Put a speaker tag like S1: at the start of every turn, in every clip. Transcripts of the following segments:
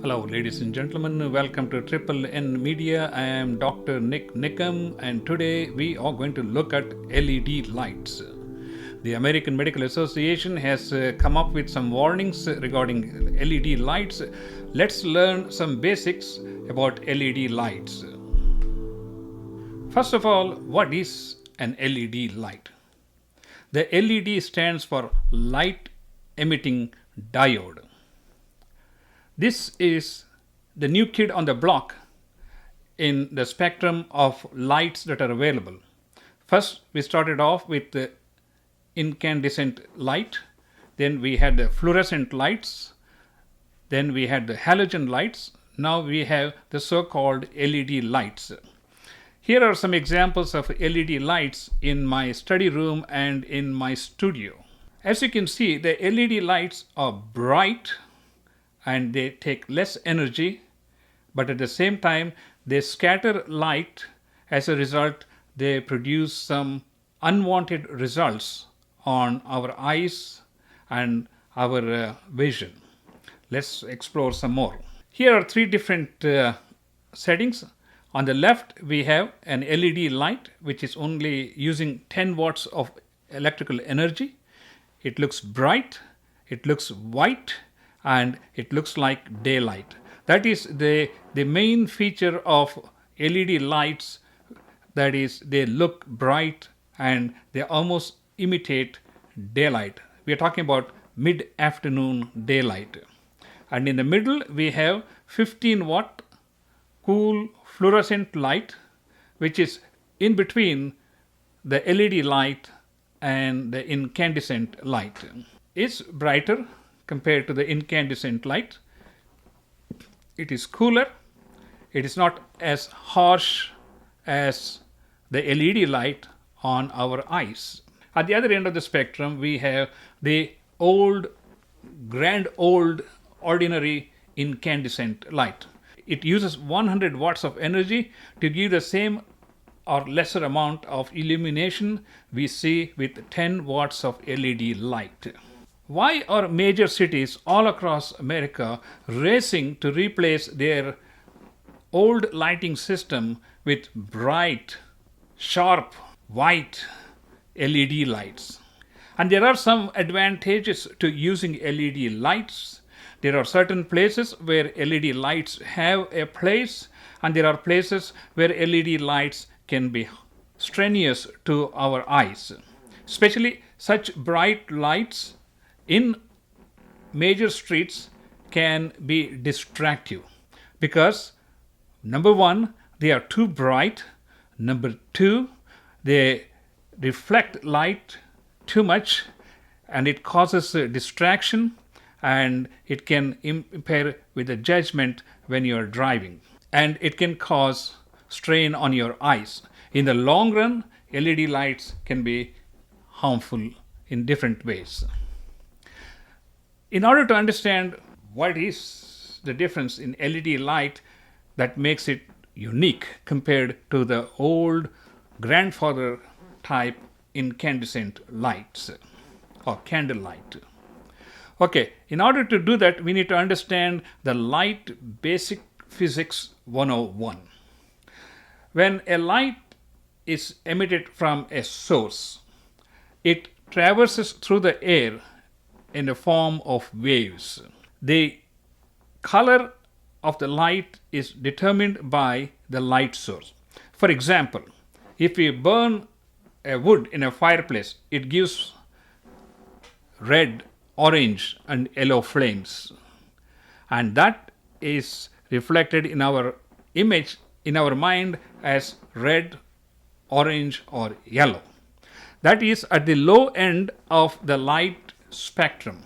S1: Hello, ladies and gentlemen. Welcome to Triple N Media. I am Dr. NIK NIKAM, and today we are going to look at LED lights. The American Medical Association has come up with some warnings regarding LED lights. Let's learn some basics about LED lights. First of all, what is an LED light? The LED stands for light emitting diode. This is the new kid on the block in the spectrum of lights that are available. First, we started off with the incandescent light, then we had the fluorescent lights, then we had the halogen lights, now we have the so-called LED lights. Here are some examples of LED lights in my study room and in my studio. As you can see, the LED lights are bright and they take less energy, but at the same time they scatter light. As a result, they produce some unwanted results on our eyes and our vision. Let's explore some more. Here are three different settings. On the left, we have an LED light which is only using 10 watts of electrical energy. It looks bright, it looks white, and it looks like daylight. That is the main feature of LED lights. That is, they look bright and they almost imitate daylight. We are talking about mid-afternoon daylight. And in the middle, we have 15 watt cool fluorescent light, which is in between the LED light and the incandescent light. It's brighter compared to the incandescent light. It is cooler. It is not as harsh as the LED light on our eyes. At the other end of the spectrum, we have the grand old ordinary incandescent light. It uses 100 watts of energy to give the same or lesser amount of illumination we see with 10 watts of LED light. Why are major cities all across America racing to replace their old lighting system with bright, sharp, white LED lights? And there are some advantages to using LED lights. There are certain places where LED lights have a place, and there are places where LED lights can be strenuous to our eyes. Especially such bright lights in major streets can be distractive because, number one, they are too bright. Number two, they reflect light too much and it causes a distraction, and it can impair with the judgment when you are driving, and it can cause strain on your eyes. In the long run, LED lights can be harmful in different ways. In order to understand what is the difference in LED light that makes it unique compared to the old grandfather type incandescent lights or candlelight. Okay, in order to do that, we need to understand the light basic physics 101. When a light is emitted from a source, it traverses through the air in the form of waves. The color of the light is determined by the light source. For example, if we burn a wood in a fireplace, it gives red, orange, and yellow flames. And that is reflected in our image, in our mind, as red, orange, or yellow. That is at the low end of the light spectrum.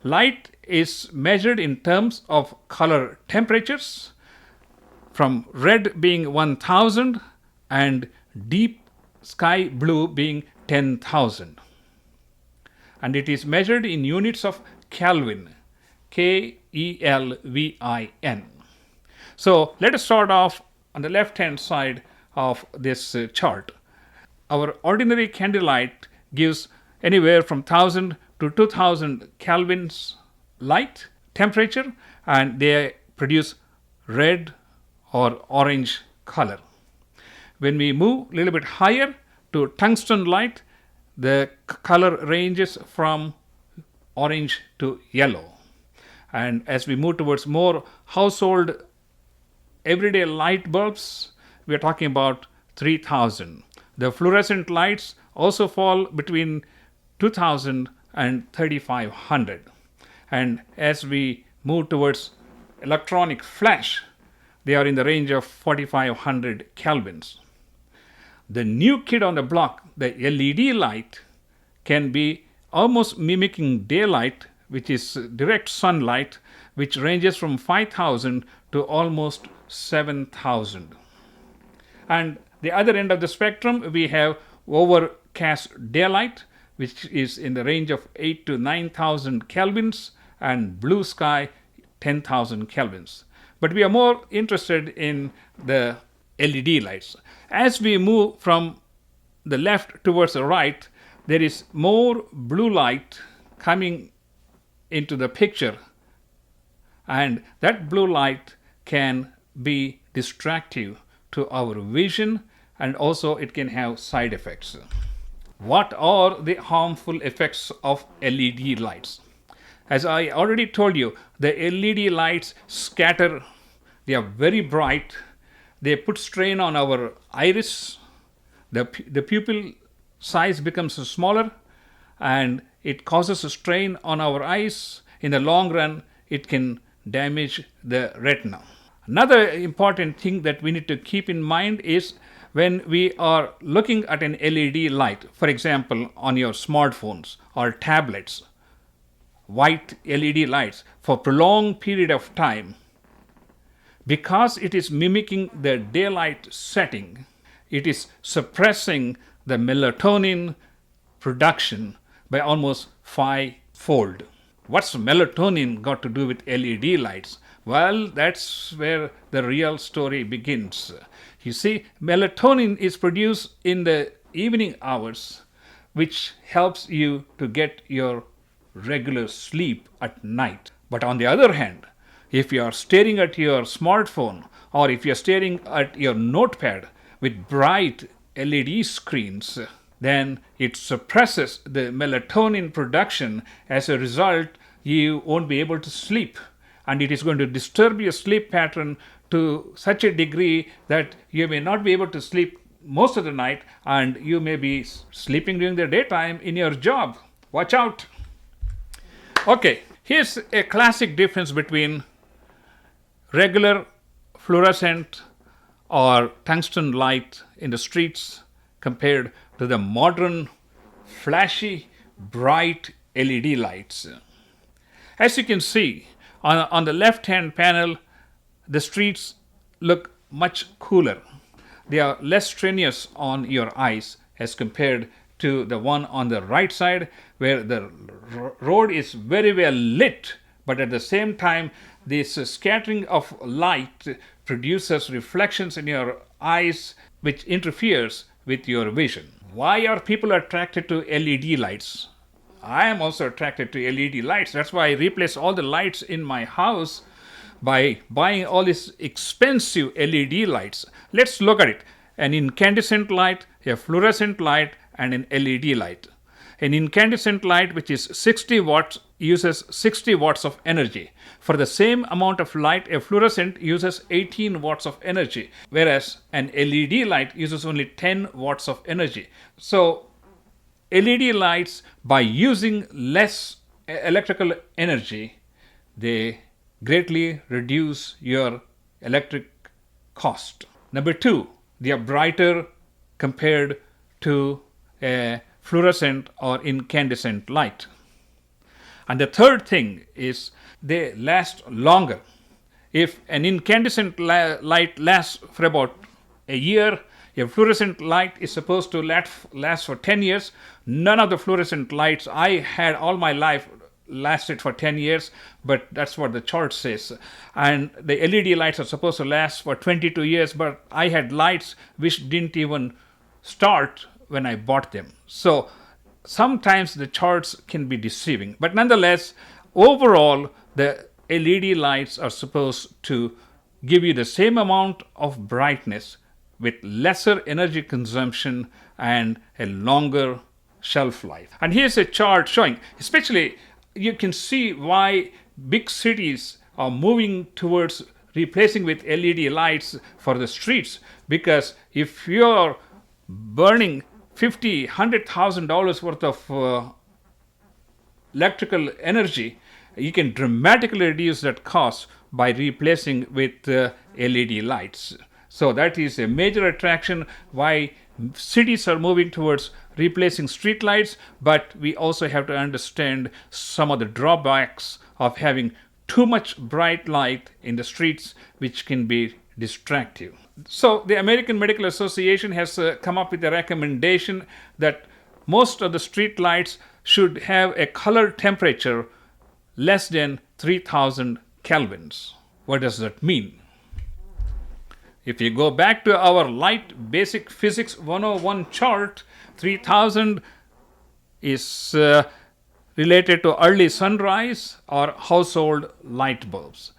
S1: Light is measured in terms of color temperatures, from red being 1000 and deep sky blue being 10,000. And it is measured in units of Kelvin, Kelvin. So let us start off on the left hand side of this chart. Our ordinary candlelight gives anywhere from 1000 to 2000 Kelvins light temperature, and they produce red or orange color. When we move a little bit higher to tungsten light, the color ranges from orange to yellow. And as we move towards more household everyday light bulbs, we are talking about 3000. The fluorescent lights also fall between 2000 and 3500. And as we move towards electronic flash, they are in the range of 4500 kelvins. The new kid on the block, the LED light, can be almost mimicking daylight, which is direct sunlight, which ranges from 5000 to almost 7000. And the other end of the spectrum, we have overcast daylight, which is in the range of 8 to 9000 kelvins, and blue sky, 10,000 kelvins. But we are more interested in the LED lights. As we move from the left towards the right, there is more blue light coming into the picture, and that blue light can be distractive to our vision, and also it can have side effects. What are the harmful effects of LED lights? As I already told you, the LED lights scatter, they are very bright, they put strain on our iris, the pupil size becomes smaller, and it causes a strain on our eyes. In the long run, it can damage the retina. Another important thing that we need to keep in mind is when we are looking at an LED light, for example, on your smartphones or tablets, white LED lights for a prolonged period of time, because it is mimicking the daylight setting, it is suppressing the melatonin production by almost 5-fold. What's melatonin got to do with LED lights? Well, that's where the real story begins. You see, melatonin is produced in the evening hours, which helps you to get your regular sleep at night. But on the other hand, if you are staring at your smartphone or if you are staring at your notepad with bright LED screens, then it suppresses the melatonin production. As a result, you won't be able to sleep, and it is going to disturb your sleep pattern to such a degree that you may not be able to sleep most of the night, and you may be sleeping during the daytime in your job. Watch out. Okay, here's a classic difference between regular fluorescent or tungsten light in the streets compared to the modern, flashy, bright LED lights. As you can see, on the left-hand panel, the streets look much cooler. They are less strenuous on your eyes as compared to the one on the right side, where the road is very well lit, but at the same time, this scattering of light produces reflections in your eyes, which interferes with your vision. Why are people attracted to LED lights? I am also attracted to LED lights. That's why I replace all the lights in my house by buying all these expensive LED lights. Let's look at it. An incandescent light, a fluorescent light, and an LED light. An incandescent light, which is 60 watts, uses 60 watts of energy. For the same amount of light, a fluorescent uses 18 watts of energy, whereas an LED light uses only 10 watts of energy. So LED lights, by using less electrical energy, they greatly reduce your electric cost. Number two, they are brighter compared to a fluorescent or incandescent light. And the third thing is they last longer. If an incandescent light lasts for about a year, a fluorescent light is supposed to last for 10 years. None of the fluorescent lights I had all my life lasted for 10 years, but that's what the chart says. And the LED lights are supposed to last for 22 years, but I had lights which didn't even start when I bought them. So sometimes the charts can be deceiving. But nonetheless, overall, the LED lights are supposed to give you the same amount of brightness with lesser energy consumption and a longer shelf life. And here's a chart showing, especially you can see why big cities are moving towards replacing with LED lights for the streets, because if you're burning $50,000-$100,000 worth of electrical energy, you can dramatically reduce that cost by replacing with LED lights. So that is a major attraction why cities are moving towards replacing street lights, but we also have to understand some of the drawbacks of having too much bright light in the streets, which can be distractive. So the American Medical Association has come up with a recommendation that most of the street lights should have a color temperature less than 3000 kelvins. What does that mean? If you go back to our light basic physics 101 chart, 3000 is related to early sunrise or household light bulbs.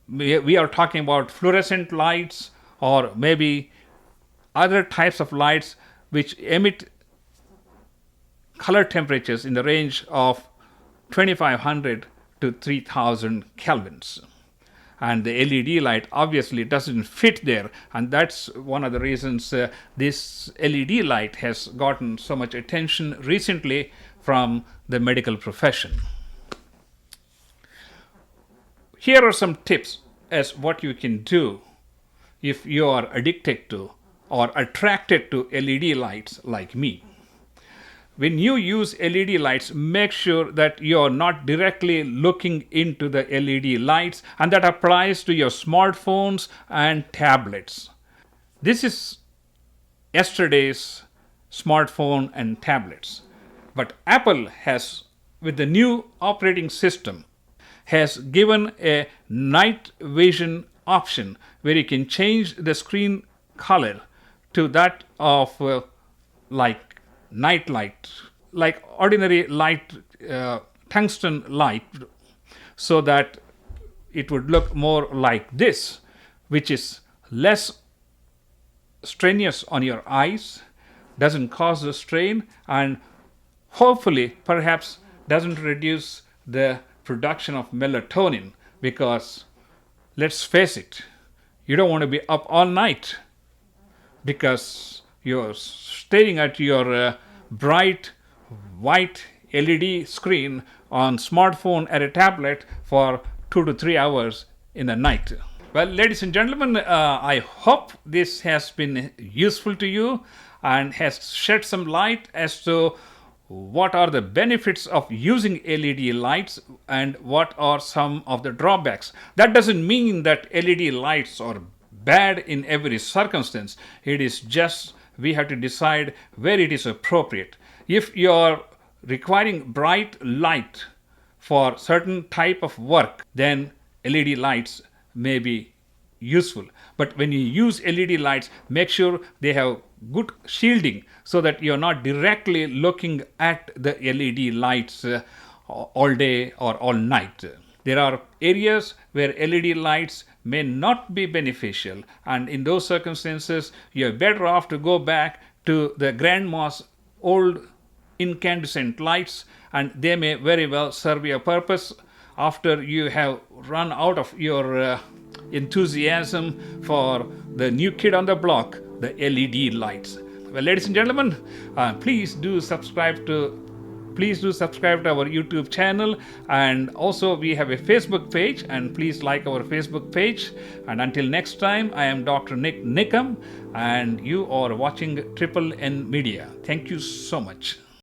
S1: We are talking about fluorescent lights or maybe other types of lights which emit color temperatures in the range of 2500 to 3000 kelvins. And the LED light obviously doesn't fit there, and that's one of the reasons this LED light has gotten so much attention recently from the medical profession. Here are some tips as what you can do if you are addicted to or attracted to LED lights like me. When you use LED lights, make sure that you are not directly looking into the LED lights, and that applies to your smartphones and tablets. This is yesterday's smartphone and tablets. But Apple has, with the new operating system, has given a night vision option where you can change the screen color to that of like night light, like ordinary light, tungsten light, so that it would look more like this, which is less strenuous on your eyes, doesn't cause the strain, and hopefully perhaps doesn't reduce the production of melatonin, because let's face it, you don't want to be up all night because you're staring at your bright white LED screen on smartphone or a tablet for 2 to 3 hours in the night. Well, ladies and gentlemen, I hope this has been useful to you and has shed some light as to what are the benefits of using LED lights and what are some of the drawbacks. That doesn't mean that LED lights are bad in every circumstance. It is just we have to decide where it is appropriate. If you're requiring bright light for certain type of work, then LED lights may be useful. But when you use LED lights, make sure they have good shielding so that you're not directly looking at the LED lights all day or all night. There are areas where LED lights may not be beneficial, and in those circumstances, you're better off to go back to the grandma's old incandescent lights, and they may very well serve your purpose after you have run out of your enthusiasm for the new kid on the block, the LED lights. Well, ladies and gentlemen, please do subscribe to our YouTube channel, and also we have a Facebook page, and please like our Facebook page. And until next time, I am Dr. NIK NIKAM, and you are watching Triple N Media. Thank you so much.